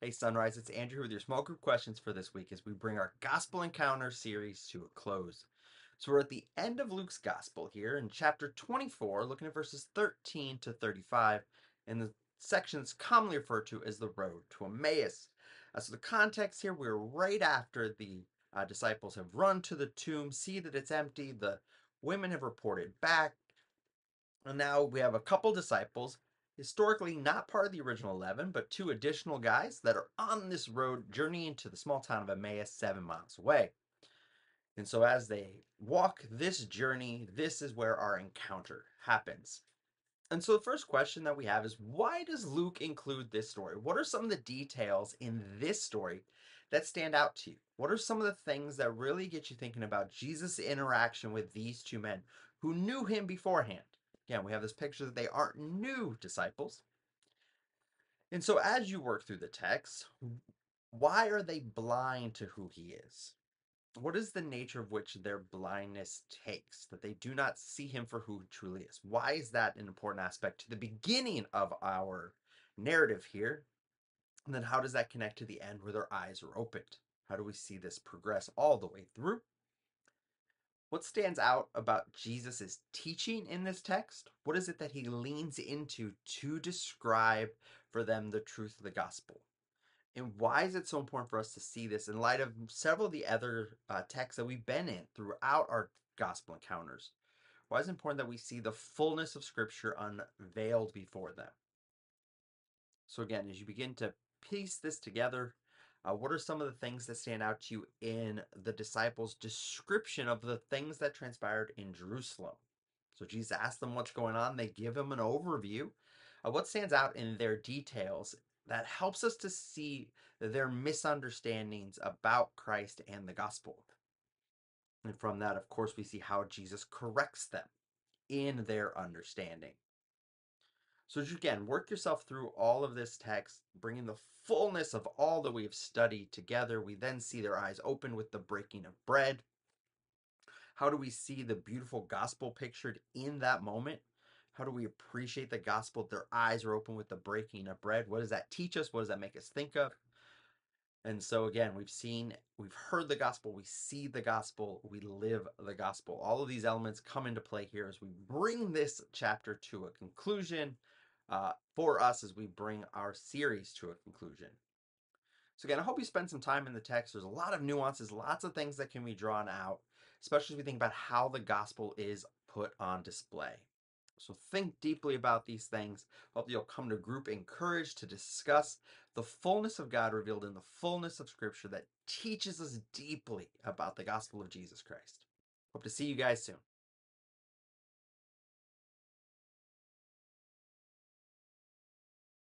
Hey Sunrise, it's Andrew with your small group questions for this week as we bring our Gospel Encounter series to a close. So we're at the end of Luke's Gospel here in chapter 24, looking at verses 13 to 35, in the section that's commonly referred to as the Road to Emmaus. So the context here, we're right after the disciples have run to the tomb, see that it's empty, the women have reported back, and now we have a couple disciples, historically not part of the original 11, but two additional guys that are on this road journeying to the small town of Emmaus, 7 miles away. And so as they walk this journey, this is where our encounter happens. And so the first question that we have is, why does Luke include this story? What are some of the details in this story that stand out to you? What are some of the things that really get you thinking about Jesus' interaction with these two men who knew him beforehand? Again, we have this picture that they aren't new disciples. And so as you work through the text, why are they blind to who he is? What is the nature of which their blindness takes, that they do not see him for who he truly is? Why is that an important aspect to the beginning of our narrative here? And then how does that connect to the end where their eyes are opened? How do we see this progress all the way through? What stands out about Jesus' teaching in this text? What is it that he leans into to describe for them the truth of the gospel? And why is it so important for us to see this in light of several of the other texts that we've been in throughout our gospel encounters? Why is it important that we see the fullness of Scripture unveiled before them? So, again, as you begin to piece this together, what are some of the things that stand out to you in the disciples' description of the things that transpired in Jerusalem? So, Jesus asks them what's going on, they give him an overview. What stands out in their details that helps us to see their misunderstandings about Christ and the gospel? And from that, of course, we see how Jesus corrects them in their understanding. So as you again work yourself through all of this text, bringing the fullness of all that we have studied together, we then see their eyes open with the breaking of bread. How do we see the beautiful gospel pictured in that moment? How do we appreciate the gospel? Their eyes are open with the breaking of bread. What does that teach us? What does that make us think of? And so again, we've heard the gospel, we see the gospel, we live the gospel. All of these elements come into play here as we bring this chapter to a conclusion for us as we bring our series to a conclusion. So again, I hope you spend some time in the text. There's a lot of nuances, lots of things that can be drawn out, especially as we think about how the gospel is put on display. So think deeply about these things. Hope you'll come to group encouraged to discuss the fullness of God revealed in the fullness of Scripture that teaches us deeply about the gospel of Jesus Christ. Hope to see you guys soon.